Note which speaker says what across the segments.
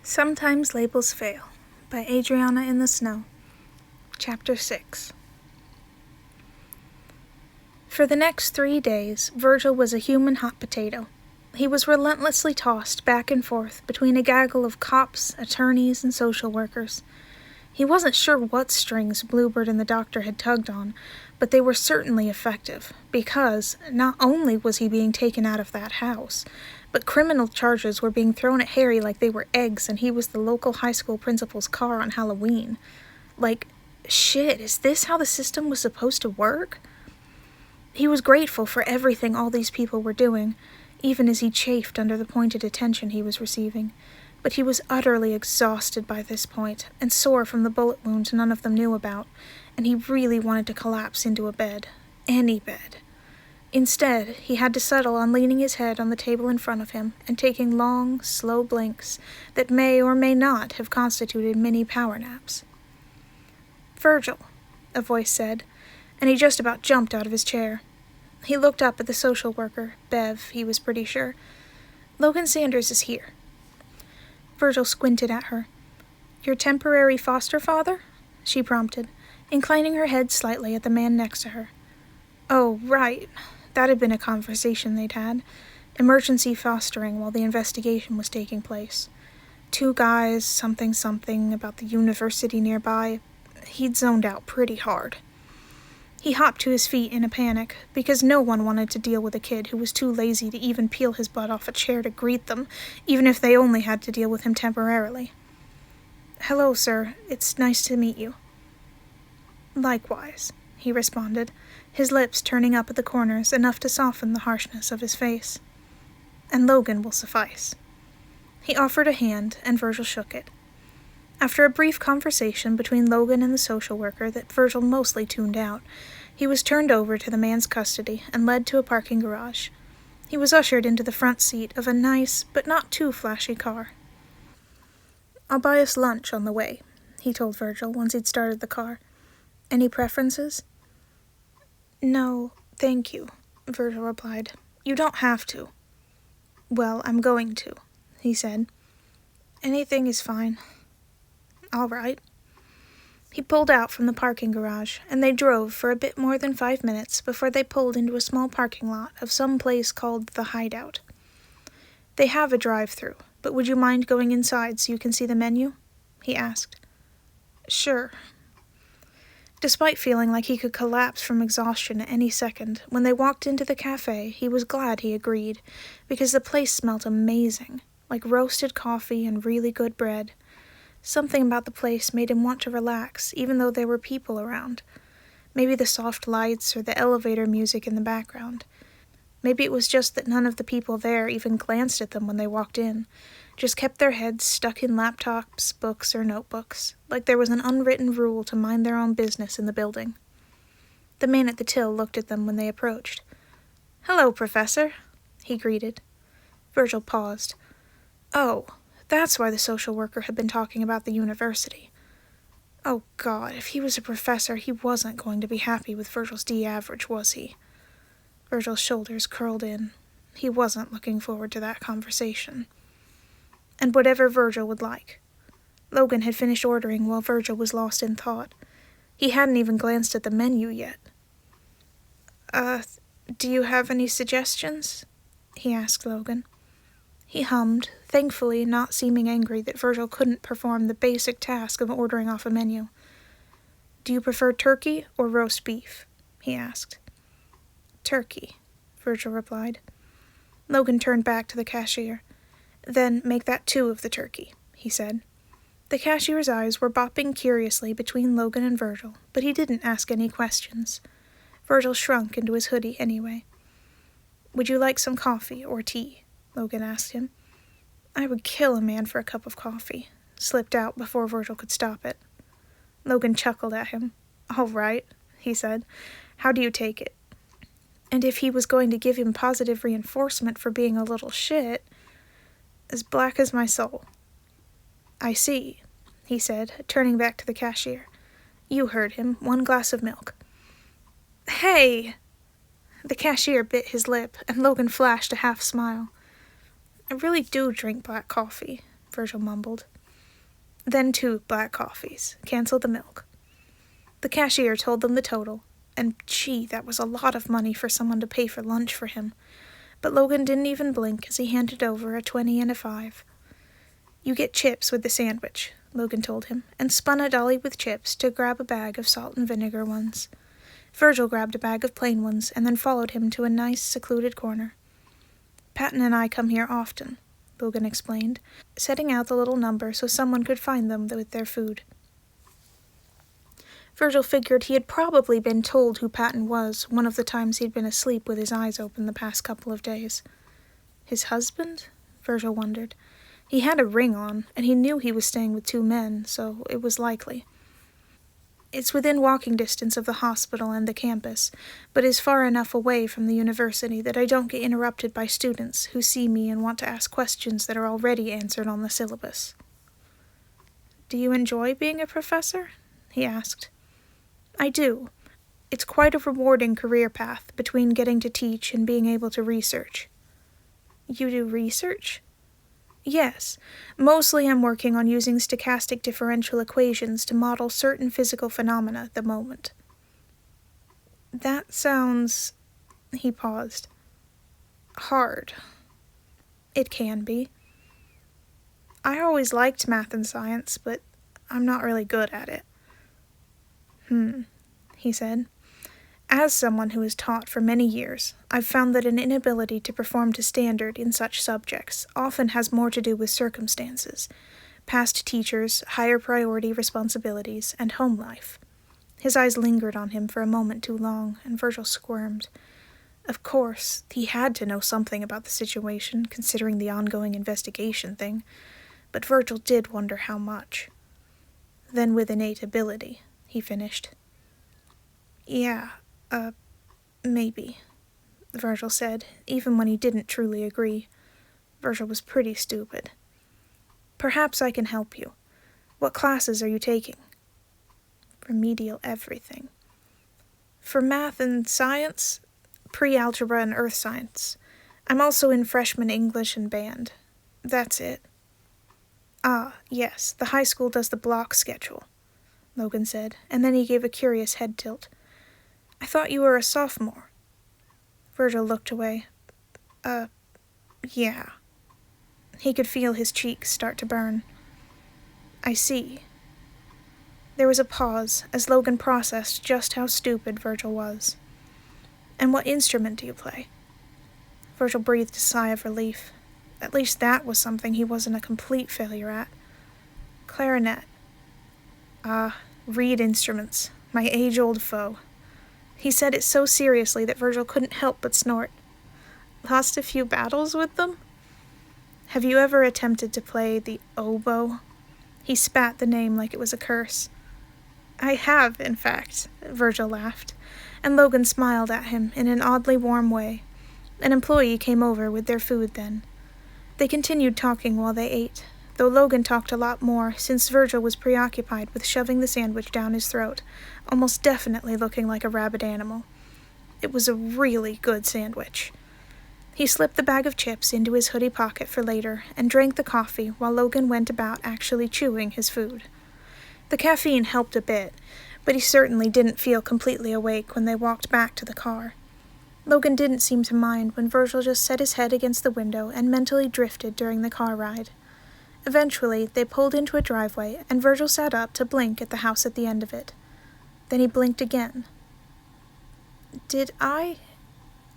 Speaker 1: Sometimes Labels Fail by AdrianaintheSnow. Chapter 6. For the next 3 days, Virgil was a human hot potato. He was relentlessly tossed back and forth between a gaggle of cops, attorneys, and social workers. He wasn't sure what strings Bluebird and the doctor had tugged on, but they were certainly effective, because not only was he being taken out of that house, but criminal charges were being thrown at Harry like they were eggs and he was the local high school principal's car on Halloween. Like, shit, is this how the system was supposed to work? He was grateful for everything all these people were doing, even as he chafed under the pointed attention he was receiving. But he was utterly exhausted by this point, and sore from the bullet wounds none of them knew about, and he really wanted to collapse into a bed. Any bed. Instead, he had to settle on leaning his head on the table in front of him and taking long, slow blinks that may or may not have constituted mini power naps. "Virgil," a voice said, and he just about jumped out of his chair. He looked up at the social worker, Bev, he was pretty sure. "Logan Sanders is here." Virgil squinted at her. "Your temporary foster father?" she prompted, inclining her head slightly at the man next to her. "Oh, right." That had been a conversation they'd had. Emergency fostering while the investigation was taking place. 2 guys, something about the university nearby. He'd zoned out pretty hard. He hopped to his feet in a panic, because no one wanted to deal with a kid who was too lazy to even peel his butt off a chair to greet them, even if they only had to deal with him temporarily. "Hello, sir. It's nice to meet you." "Likewise," he responded, his lips turning up at the corners enough to soften the harshness of his face. "And Logan will suffice." He offered a hand, and Virgil shook it. After a brief conversation between Logan and the social worker that Virgil mostly tuned out, he was turned over to the man's custody and led to a parking garage. He was ushered into the front seat of a nice, but not too flashy car. "I'll buy us lunch on the way," he told Virgil once he'd started the car. "Any preferences?" "No, thank you," Virgil replied. "You don't have to." "Well, I'm going to," he said. "Anything is fine." "All right." He pulled out from the parking garage, and they drove for a bit more than 5 minutes before they pulled into a small parking lot of some place called The Hideout. "They have a drive-thru, but would you mind going inside so you can see the menu?" he asked. "Sure." Despite feeling like he could collapse from exhaustion at any second, when they walked into the cafe, he was glad he agreed, because the place smelt amazing, like roasted coffee and really good bread. Something about the place made him want to relax, even though there were people around. Maybe the soft lights or the elevator music in the background. Maybe it was just that none of the people there even glanced at them when they walked in, just kept their heads stuck in laptops, books, or notebooks, like there was an unwritten rule to mind their own business in the building. The man at the till looked at them when they approached. "Hello, Professor," he greeted. Virgil paused. Oh, that's why the social worker had been talking about the university. Oh God, if he was a professor, he wasn't going to be happy with Virgil's D average, was he? Virgil's shoulders curled in. He wasn't looking forward to that conversation. And whatever Virgil would like. Logan had finished ordering while Virgil was lost in thought. He hadn't even glanced at the menu yet. Do you have any suggestions?" he asked Logan. He hummed, thankfully not seeming angry that Virgil couldn't perform the basic task of ordering off a menu. "Do you prefer turkey or roast beef?" he asked. "Turkey," Virgil replied. Logan turned back to the cashier. "Then make that 2 of the turkey," he said. The cashier's eyes were bopping curiously between Logan and Virgil, but he didn't ask any questions. Virgil shrunk into his hoodie anyway. "Would you like some coffee or tea?" Logan asked him. "I would kill a man for a cup of coffee," slipped out before Virgil could stop it. Logan chuckled at him. "All right," he said. "How do you take it?" And if he was going to give him positive reinforcement for being a little shit, "As black as my soul." "I see," he said, turning back to the cashier. "You heard him. 1 glass of milk." "Hey!" The cashier bit his lip, and Logan flashed a half smile. "I really do drink black coffee," Virgil mumbled. Then 2 black coffees. Cancel the milk. The cashier told them the total, and gee, that was a lot of money for someone to pay for lunch for him. But Logan didn't even blink as he handed over a 20 and a 5. You get chips with the sandwich, Logan told him, and spun a dolly with chips to grab a bag of salt and vinegar ones. Virgil grabbed a bag of plain ones and then followed him to a nice, secluded corner. Patton and I come here often, Logan explained, setting out the little number so someone could find them with their food. Virgil figured he had probably been told who Patton was one of the times he'd been asleep with his eyes open the past couple of days. His husband? Virgil wondered. He had a ring on, and he knew he was staying with 2 men, so it was likely. It's within walking distance of the hospital and the campus, but is far enough away from the university that I don't get interrupted by students who see me and want to ask questions that are already answered on the syllabus. Do you enjoy being a professor? He asked. I do. It's quite a rewarding career path between getting to teach and being able to research. You do research? Yes. Mostly I'm working on using stochastic differential equations to model certain physical phenomena at the moment. That sounds... He paused. Hard. It can be. I always liked math and science, but I'm not really good at it. He said. As someone who has taught for many years, I've found that an inability to perform to standard in such subjects often has more to do with circumstances, past teachers, higher priority responsibilities, and home life. His eyes lingered on him for a moment too long, and Virgil squirmed. Of course, he had to know something about the situation, considering the ongoing investigation thing, but Virgil did wonder how much. Then with innate ability, he finished. Yeah, maybe, Virgil said, even when he didn't truly agree. Virgil was pretty stupid. Perhaps I can help you. What classes are you taking? Remedial everything. For math and science, pre-algebra and earth science. I'm also in freshman English and band. That's it. Ah, yes, the high school does the block schedule, Logan said, and then he gave a curious head tilt. I thought you were a sophomore. Virgil looked away. Yeah. He could feel his cheeks start to burn. I see. There was a pause as Logan processed just how stupid Virgil was. And what instrument do you play? Virgil breathed a sigh of relief. At least that was something he wasn't a complete failure at. Clarinet. Reed instruments, my age-old foe. He said it so seriously that Virgil couldn't help but snort. Lost a few battles with them? Have you ever attempted to play the oboe? He spat the name like it was a curse. I have, in fact, Virgil laughed, and Logan smiled at him in an oddly warm way. An employee came over with their food then. They continued talking while they ate, though Logan talked a lot more since Virgil was preoccupied with shoving the sandwich down his throat, almost definitely looking like a rabid animal. It was a really good sandwich. He slipped the bag of chips into his hoodie pocket for later and drank the coffee while Logan went about actually chewing his food. The caffeine helped a bit, but he certainly didn't feel completely awake when they walked back to the car. Logan didn't seem to mind when Virgil just set his head against the window and mentally drifted during the car ride. Eventually, they pulled into a driveway, and Virgil sat up to blink at the house at the end of it. Then he blinked again. Did I,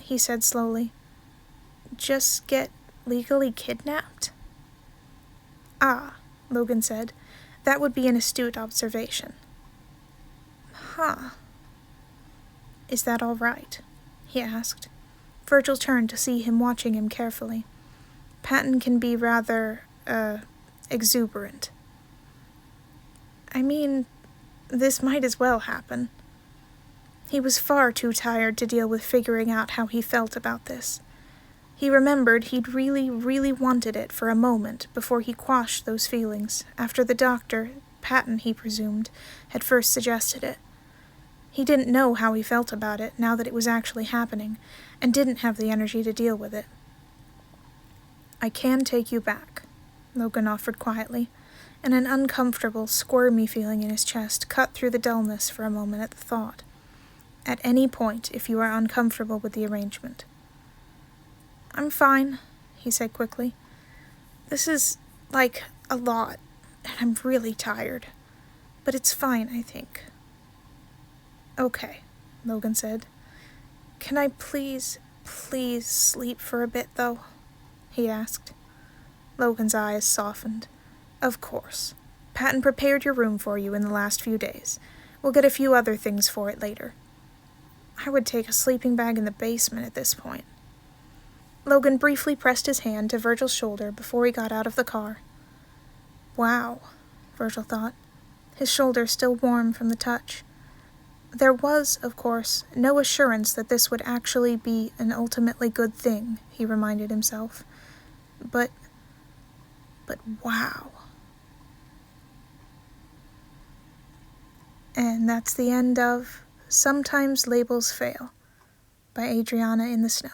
Speaker 1: he said slowly, just get legally kidnapped? Ah, Logan said. That would be an astute observation. Huh. Is that all right? He asked. Virgil turned to see him watching him carefully. Patton can be rather, exuberant. I mean, this might as well happen. He was far too tired to deal with figuring out how he felt about this. He remembered he'd really, really wanted it for a moment before he quashed those feelings, after the doctor, Patton he presumed, had first suggested it. He didn't know how he felt about it now that it was actually happening, and didn't have the energy to deal with it. I can take you back, Logan offered quietly, and an uncomfortable, squirmy feeling in his chest cut through the dullness for a moment at the thought. At any point, if you are uncomfortable with the arrangement. "I'm fine," he said quickly. "This is, like, a lot, and I'm really tired. But it's fine, I think." "Okay," Logan said. "Can I please sleep for a bit, though?" he asked. Logan's eyes softened. "Of course. Patton prepared your room for you in the last few days. We'll get a few other things for it later." "I would take a sleeping bag in the basement at this point." Logan briefly pressed his hand to Virgil's shoulder before he got out of the car. Wow, Virgil thought, his shoulder still warm from the touch. There was, of course, no assurance that this would actually be an ultimately good thing, he reminded himself. But wow. And that's the end of Sometimes Labels Fail by Adriana in the Snow.